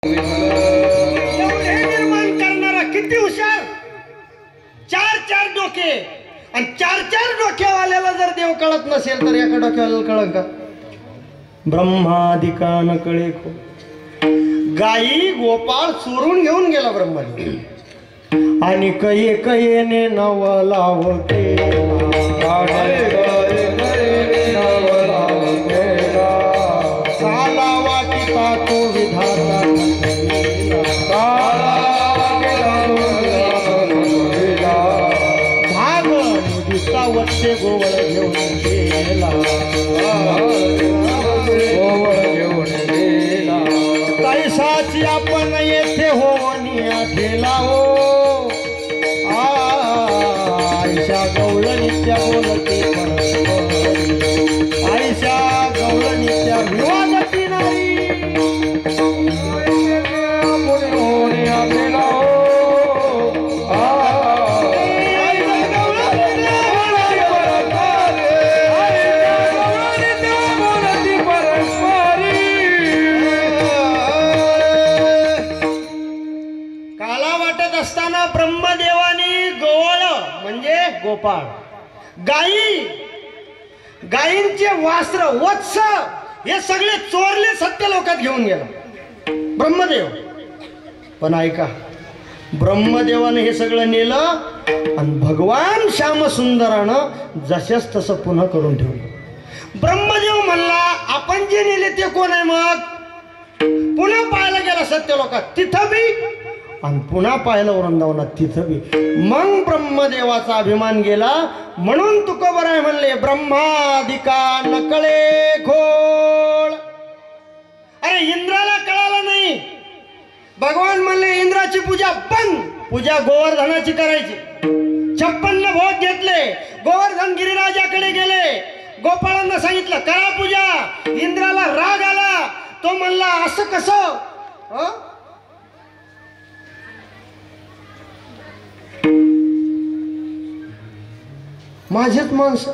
एवढे निर्माण करणारा किती हुशार. चार चार डोके आणि चार चार डोक्यावाल्याला जर देव कळत नसेल तर एका डोक्यावाल्याला कळत का? ब्रह्मादिका न कळे को. गाई गोपाळ चोरून घेऊन गेला ब्रह्मदेव आणि कये कयेने नव लावते. काला वाटिता तो विधाता भाग दिसता वत्से गोवळ घेऊन गेला. तैसाची आपण येथे होवनिया ठेला हो. आयशा गवळ नित्या बोलते आयशा गवळ नित्या विवादती नाही. असताना ब्रह्मदेवानी गोवळ म्हणजे गोपाळ गायींचे वास्त्र वत्स हे सगळे चोरले सत्य लोकात घेऊन गेला ब्रह्मदेव. पण ऐका, ब्रह्मदेवाने हे सगळं नेलं आणि भगवान श्यामसुंदरानं जशाच तसं पुन्हा करून ठेवलं. ब्रह्मदेव म्हणला आपण जे नेले ते कोण आहे? मग पुन्हा पाहायला गेला सत्य लोकात तिथं बी आणि पुन्हा पाहिलं वृंदावनात तिथं बी. मग ब्रह्मदेवाचा अभिमान गेला. म्हणून तुकोबर आहे म्हणले ब्रह्मादिका नकळे खोळ. अरे इंद्राला कळालं नाही. भगवान म्हणले इंद्राची पूजा बंद. पूजा गोवर्धनाची करायची. 56 भोग घेतले. गोवर्धन गिरिराजाकडे गेले. गोपाळांना सांगितलं करा पूजा. इंद्राला राग आला. तो म्हणला असं कसं? माझेच माणसं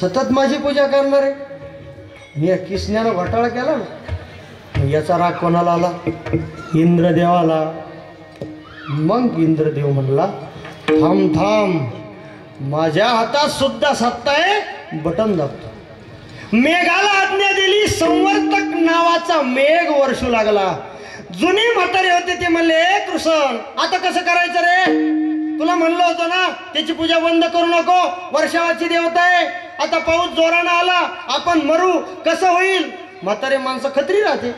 सतत माझी पूजा करणार आहे. मी किसण्यानं घोटाळा केला ना. याचा राग कोणाला आला? इंद्रदेवाला. मग इंद्रदेव म्हणला थांब थांब, माझ्या हातात सुद्धा सत्ता आहे. बटन दाबतो. मेघाला आज्ञा दिली. संवर्तक नावाचा मेघ वर्षू लागला. जुने म्हातारे होते ते म्हणले कृष्ण आता कसं करायचं रे? तुला म्हणलं होतं ना त्याची पूजा बंद करू नको. वर्षावाची देवता आहे. आता पाऊस जोरानं आला आपण मरू कसं होईल? म्हातारे माणसं खत्री राहते.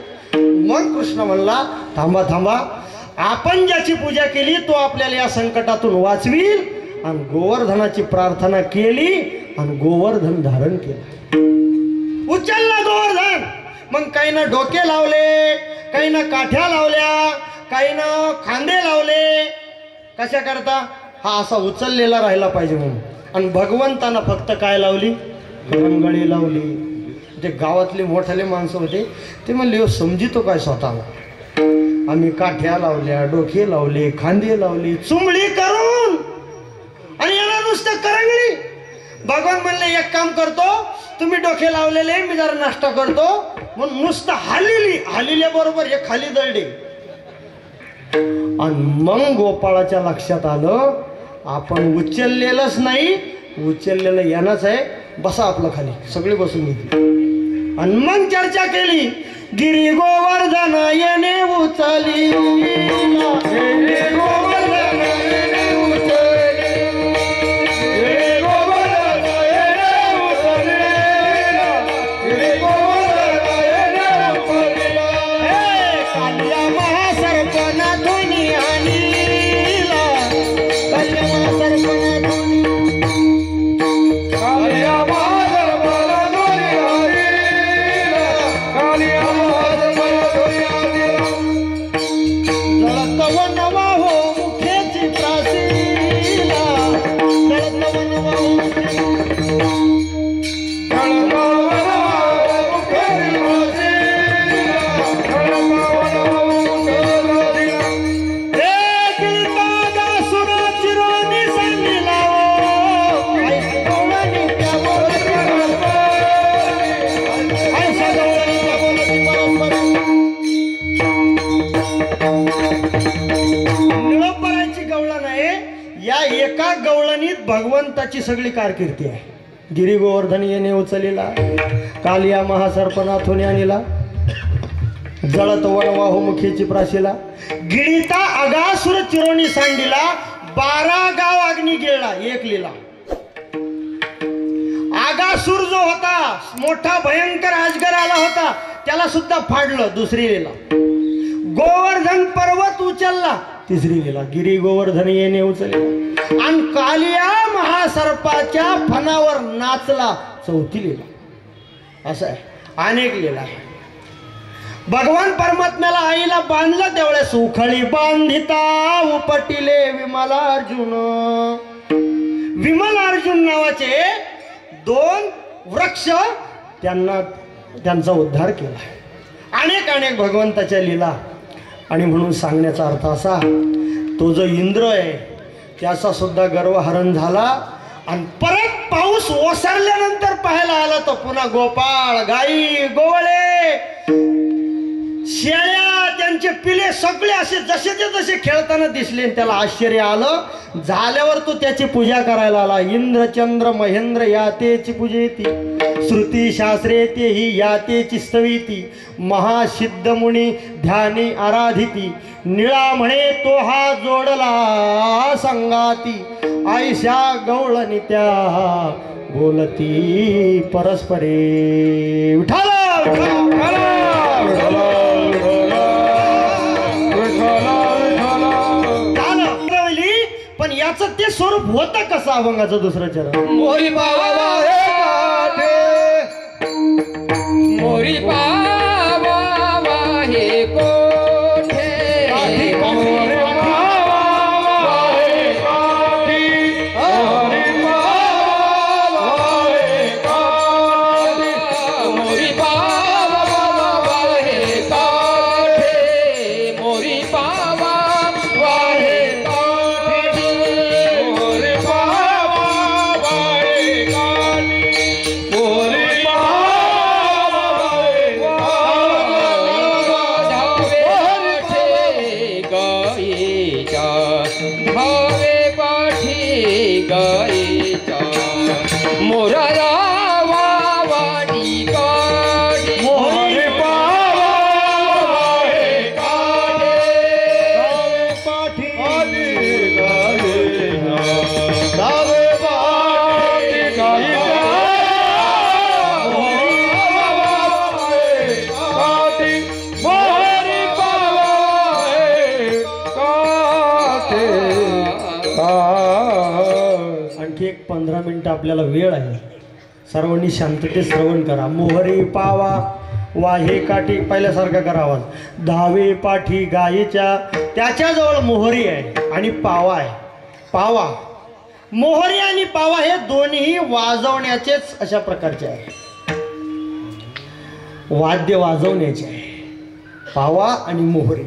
मग कृष्ण म्हणला थांबा थांबा, आपण ज्याची पूजा केली तो आपल्याला या संकटातून वाचवील. आणि गोवर्धनाची प्रार्थना केली आणि गोवर्धन धारण केलं. उचलला गोवर्धन. मग काही ना डोके लावले, काही ना काठ्या लावल्या, काही ना खांदे लावले. कशा करता? हा असा उचललेला राहिला पाहिजे म्हणून. आणि भगवंतांना फक्त काय लावली? रंगळी लावली. जे गावातले मोठाले माणसं होते ते म्हणले समजितो काय स्वतःला? आम्ही काठ्या लावल्या, डोके लावले, खांदे लावले, चुंबळी करून आणि याला नुसतं करंगळी. भगवान म्हणले एक काम करतो, तुम्ही डोके लावलेले मी जरा नाश्ता करतो म्हणून नुसतं हालिल्या बरोबर हे खाली दळले. आणि मग गोपाळाच्या लक्षात आलं आपण उचललेलंच नाही, उचललेलं यानंच आहे. बसा आपलं खाली. सगळे बसून घेतले आणि मग चर्चा केली. गिरी गोवर्धन येणे उचली भगवंताची सगळी कारकिर्दी आहे. गिरी गोवर्धन येणे उचलिला, कालिया महासर्पनाथोने आणिला, जळत वनवाहू मुखीची प्राशीला, गिळीता अगासुर चिरोणी सांडिला, 12 गाव अग्नी गिळला, एक लिला. आगासूर जो होता मोठा भयंकर अजगर आला होता त्याला सुद्धा फाडलं, दुसरी लिला. गोवर्धन पर्वत उचलला, तिसरी लिला. गिरी गोवर्धन येणे उचलला आणि कालिया महासर्पाच्या फणावर नाचला, चौथी लिला. असं आहे, अनेक लिला आहे. भगवान परमात्म्याला आईला बांधलं त्यावेळेस उखळी बांधिता उपटिले विमलार्जुन. विमलार्जुन नावाचे 2 वृक्ष त्यांचा उद्धार केला. अनेक अनेक भगवंताच्या लीला. आणि म्हणून सांगण्याचा अर्थ असा, तो जो इंद्र आहे त्याचा सुद्धा गर्वहरण झाला. आणि परत पाऊस ओसरल्यानंतर पाहायला आला तर पुन्हा गोपाळ, गाई, गोवळे, शेळ्या, त्यांचे पिले सगळे असे जसेचे तसे खेळताना दिसले. त्याला आश्चर्य आलं. झाल्यावर तो त्याची पूजा करायला आला. इंद्र चंद्र महेंद्र यातेची पूजेती, श्रुती शास्त्रे तेही यातेची स्तविती, महासिद्ध मुनी ध्यानी आराधिती, निळा म्हणे तो हा जोडला संगाती, आयशा गवळणी त्या बोलती परस्परे. विठ्ठल पण याचं ते स्वरूप होतं कसं अभंगाचं दुसरं चरण. मोरी बाबा मोरी बाबा हे कोठे आणखी एक 15 मिनिटं आपल्याला वेळ आहे. सर्वांनी शांततेत श्रवण करा. मोहरी पावा वाहे काठी, पहिल्यासारखा करा आवाज. धावे पाठी गायीच्या, त्याच्याजवळ मोहरी आहे आणि पावा आहे. पावा, मोहरी आणि पावा हे दोन्ही वाजवण्याचेच अशा प्रकारचे आहे, वाद्य वाजवण्याचे आहे. पावा आणि मोहरी.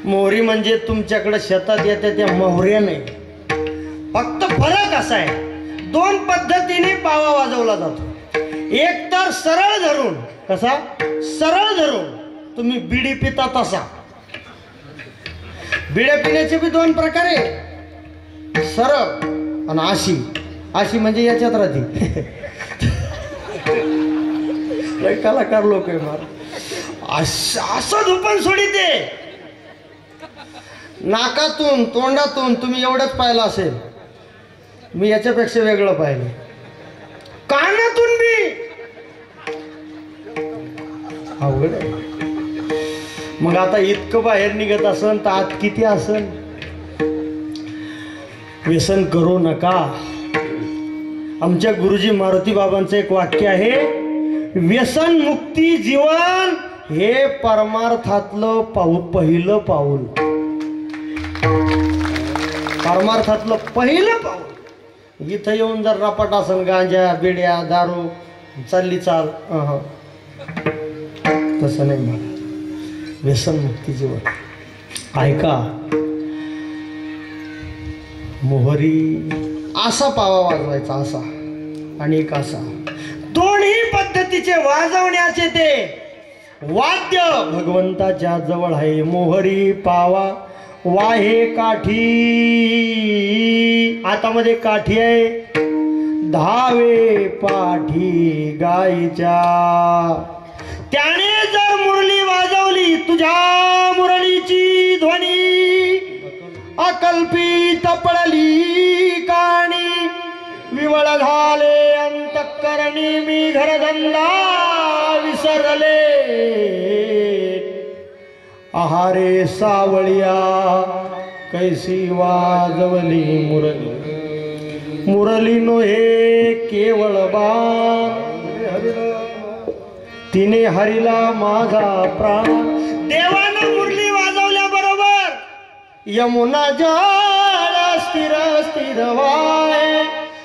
मोहरी म्हणजे तुमच्याकडे शेतात येते त्या मोहऱ्या नाही. फक्त फरक असा आहे, 2 पद्धतीने पावा वाजवला जातो. एक तर सरळ धरून, कसा सरळ धरून तुम्ही बिडी पिता तसा. बिड्या पिण्याचे बी 2 प्रकार आहे, सरळ आणि आशी. आशी म्हणजे याच्यात राहते. कलाकार लोक आहे मार. असं धुपण सोडिते नाकातून तोंडातून. तुम्ही एवढंच पाहिलं असेल, मी याच्यापेक्षा वेगळं पाहिलं. कानातून बी अवघड आहे. मग आता इतकं बाहेर निघत असन तर आत किती असन. व्यसन करू नका. आमच्या गुरुजी मारुती बाबांचं एक वाक्य आहे, व्यसन मुक्ती जीवन हे परमार्थातलं पहिलं पाऊल. परमार्थातलं पहिलं पाऊल. इथं येऊन जर रपाट असन, गांजा बिड्या दारू चालली चाल, तसं नाही. मला व्यसन मुक्ती जीवन. ऐका, मोहरी असा पावा वाजवायचा, असा आणि एक असा. दोन्ही पद्धतीचे वाजवण्याचे ते वाद्य भगवंताच्या जवळ आहे. मोहरी पावा वाहे काठी, हातामध्ये काठी आहे, धावे पाठी गायीच्या. त्याने जर मुरली वाजवली तुझ्या मुरलीची ध्वनी अकल्पित पडली काणी. विवळ झाले अंतःकरणी मी घरधंदा विसरले. आहारे सावळिया कैसी वाजवली मुरली. मुरली नोहे केवळ बाण, तिने हरिला माझा प्राण. देवानं मुरली वाजवल्या बरोबर यमुना जळ स्थिर स्थिर वाहे.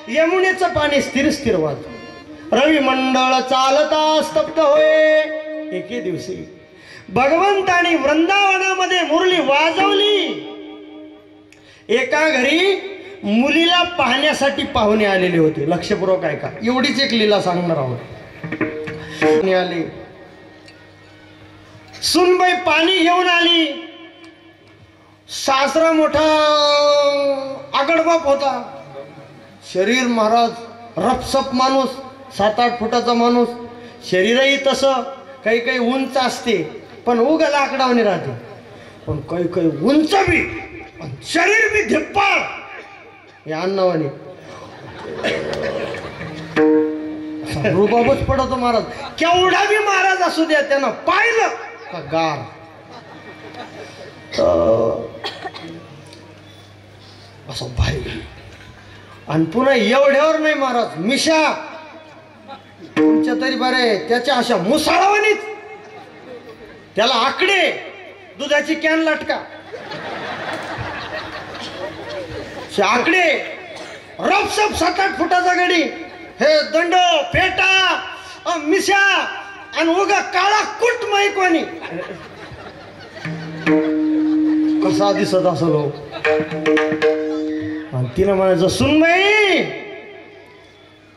यमुनेचं पाणी स्थिर स्थिर वाहत. रवी मंडळ चालता स्तब्ध होय. एके दिवशी भगवंतानी वृंदावनामध्ये मुरली वाजवली. एका घरी मुलीला पाहण्यासाठी पाहुणे आलेले होते. लक्षपूर्वक ऐका, एवढीच एक लीला सांगणार आहोत. आले, सुनबाई पाणी घेऊन आली. सासरा मोठा आगडबाप होता. शरीर महाराज रपसप माणूस, 7-8 फुटाचा माणूस. शरीरही तसं काही काही उंच असते पण उगा लाकडावणी राहते. पण काही काही उंच बी शरीर बी धिप्पाड. हे अण्णावानी रुबाबच पडतो महाराज. केवढा बी महाराज असू द्या, त्यानं पाहिलं का गार. असं भारी. आणि पुन्हा एवढ्यावर नाही महाराज, मिशा तुमच्या तरी बरे, त्याच्या अशा मुसाळावानीच. त्याला आकडे, दुधाची कॅन लटका, आकडे, रपसप 7-8 फुटाचा गडी, हे दंड फेटा मिशा आणि उगा काळा कुट मैकोनी. कसा दिसत असेल. आणि तिनं म्हणायचं सुनबाई,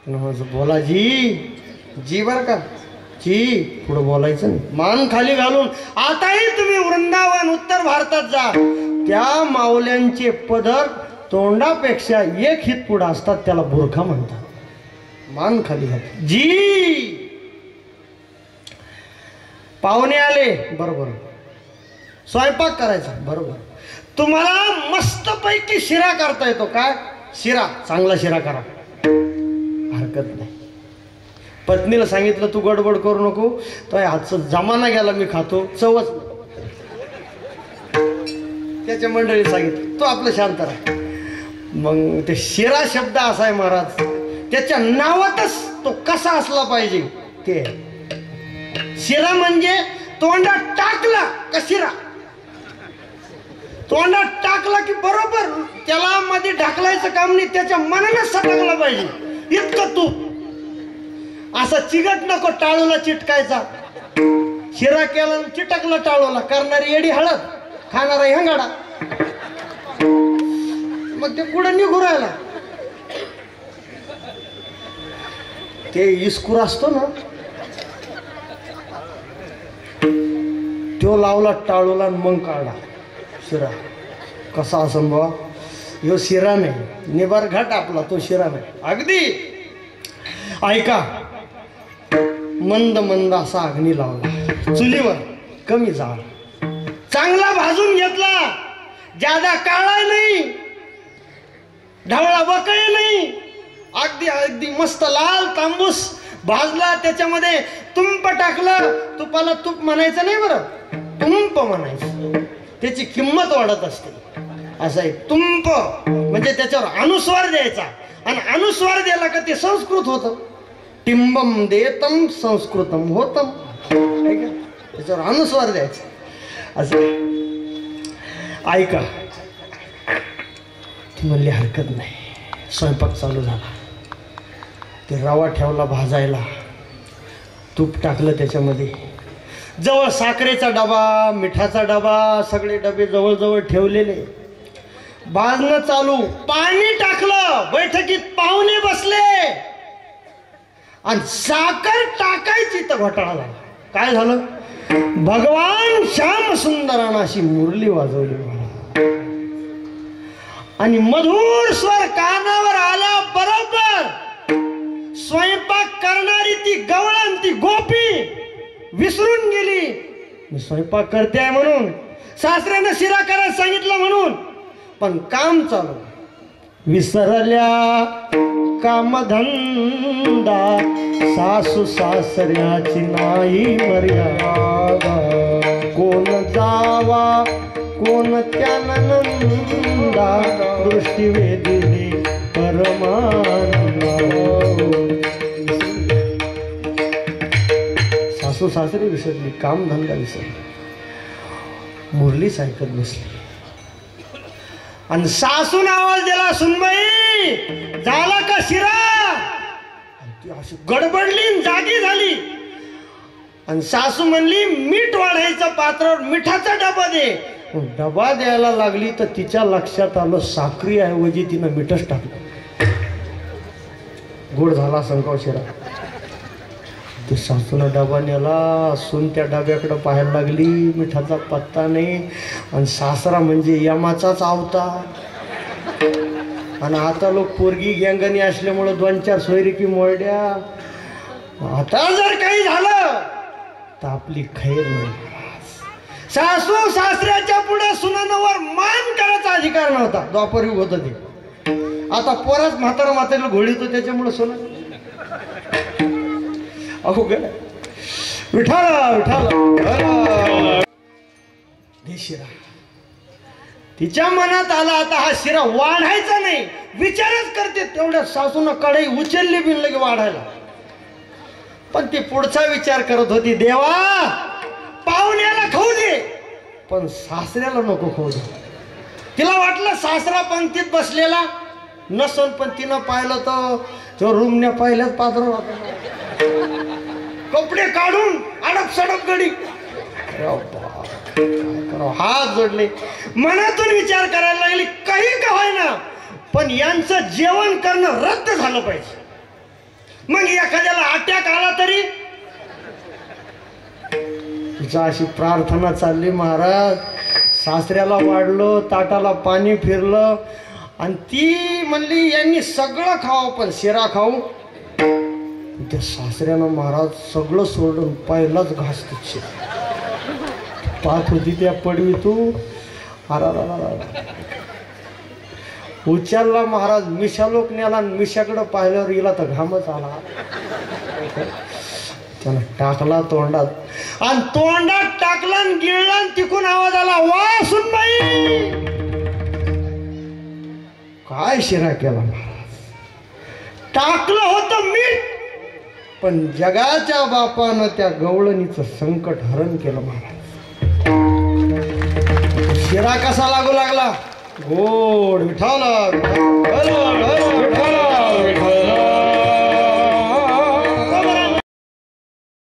तिनं म्हणायचं बोला जी बर का जी. पुढं बोलायचं नाही, मान खाली घालून. आताही तुम्ही वृंदावन उत्तर भारतात जा, त्या माऊल्यांचे पदर तोंडापेक्षा 1 हित पुढं असतात, त्याला बुरखा म्हणतात. मान खाली घाल जी. पाहुणे आले बरोबर, स्वयंपाक करायचा बरोबर. तुम्हाला मस्तपैकी शिरा करता येतो. काय शिरा? चांगला शिरा करा, हरकत नाही. पत्नीला सांगितलं तू गडबड करू नको, तो हातचा जमाना गेला, मी खातो, चवच. त्याच्या मंडळी सांगितलं तू आपलं शांत राहा. मग ते शिरा शब्द असा आहे महाराज, त्याच्या नावातच तो कसा असला पाहिजे. ते शिरा म्हणजे तोंडात टाकला का शिरा, तोंडात टाकला की बरोबर त्याला मध्ये ढकलायचं काम नाही, त्याच्या मनानेच सटकला पाहिजे. इतकं तू असा चिकट नको टाळूला चिटकायचा. शिरा केला चिटकला टाळूला, करणारी येडी हळद, खाणारा हंगाडा. मग ते पुढे निघू राहिला. ते इस्कूर असतो ना, तो लावला टाळूला मग काढला शिरा. कसा असं बाबा, ह्यो शिरा नाही, निबार घाट आपला तो शिरा नाही. अगदी ऐका, मंद मंद असा अग्नी लावला चुलीवर, कमी जाळ, चांगला भाजून घेतला. जादा काळा नाही, ढवळा बकळे नाही, अगदी अगदी मस्त लाल तांबूस भाजला. त्याच्यामध्ये तुंप टाकलं. तुपाला तूप म्हणायचं नाही बरं, तुंप म्हणायचं. त्याची किंमत वाढत असते. असं आहे तुंप म्हणजे त्याच्यावर अनुस्वार द्यायचा, आणि अनुस्वार द्यायला का ते संस्कृत होतं. टिंबम देतम संस्कृतम होतम, त्याच्यावर अनुस्वार द्यायचा. असं ऐका, ती म्हणली हरकत नाही. स्वयंपाक चालू झाला. ते रवा ठेवला भाजायला, तूप टाकलं त्याच्यामध्ये, जवळ साखरेचा डबा, मिठाचा डबा, सगळे डबे जवळजवळ ठेवलेले. भाजणं चालू, पाणी टाकलं. बैठकीत पाहुणे बसले आणि साखर टाकायची तर घोटाळा झाला. काय झालं? भगवान श्याम सुंदरानं अशी मुरली वाजवली. आणि मधुर स्वर कानावर आला बरोबर स्वयंपाक करणारी ती गवळण ती गोपी विसरून गेली. मी स्वयंपाक करते आहे म्हणून, सासऱ्यानं शिरा करायला सांगितलं म्हणून, पण काम चालू. विसरल्या कामधंदा सासू सासऱ्याची नाही मर्यादा. कोण जावा कोण त्यानंदा दृष्टी वेदिले परमानंदा. सासू सासरी विसरली, कामधंदा विसरली, मुरलीच ऐकत बसली. आणि सासून आवाज दिला, सुनबाई झाला का शिरा? ती अशी गडबडली जागी झाली. आणि सासू म्हणली मीठ वाढायचं पात्रावर मिठाचा डबा दे. डबा द्यायला लागली तर तिच्या लक्षात आलं साखरी ऐवजी तिनं मिठच टाकलं. गोड झाला संकाव शिरा. ते सासूनं डबा नेला, सून त्या डब्याकडे पाहायला लागली, मिठाचा पत्ता नाही. आणि सासरा म्हणजे यमाचाच अवतार. आणि आता लोक पोरगी गँगणी असल्यामुळं 2-4 सोयरिकी मोरड्या. आता जर काही झालं तर आपली खैर नाही. सासू सासऱ्याच्या पुढे सुनांवर मान करायचा अधिकार नव्हता. द्वापर युग होतं ते. आता पोराच म्हाताऱ्याला घोळीतो त्याच्यामुळे सुना अहो ग विठाला विठाला दे शिरा. तिच्या मनात आला आता हा शिरा वाढायचा नाही, विचारच करते. तेवढ्या सासूनं कढई उचलली बिन लगे वाढायला. पण ती पुढचा विचार करत होती, देवा पाहुण्याला खाऊ दे पण सासऱ्याला नको खाऊ दे. तिला वाटलं सासरा पंक्तीत बसलेला नसन, पण तिनं पाहिलं तर तो रूमने पहिल्याच पात्र कपडे काढून अडप सडप गडी. हात जोडले, मनातून विचार करायला लागली काही का होईना पण यांचं जेवण करणं रद्द झालं पाहिजे. मग एखाद्याला अटॅक आला तरी. तिचा अशी प्रार्थना चालली. महाराज सासऱ्याला वाढलं, ताटाला पाणी फिरलं आणि ती म्हणली यांनी सगळं खावं पण शिरा खाऊ. त्या सासऱ्यानं महाराज सगळं सोडून पहिलाच घास तिची पाहत होती त्या पडवी. तू उचलला महाराज, मिशालोक नेला. मिशाकडं पाहिल्यावर गेला तर घामच आला. त्यानं टाकला तोंडात आणि तोंडात टाकला गिळला. तिकून आवाज आला, वा सुनबाई काय शिरा केला महाराज. टाकलं होतं मीठ पण जगाच्या बापानं त्या गवळणीचं संकट हरण केलं महाराज. शिरा कसा लागू लागला, गोड विठाला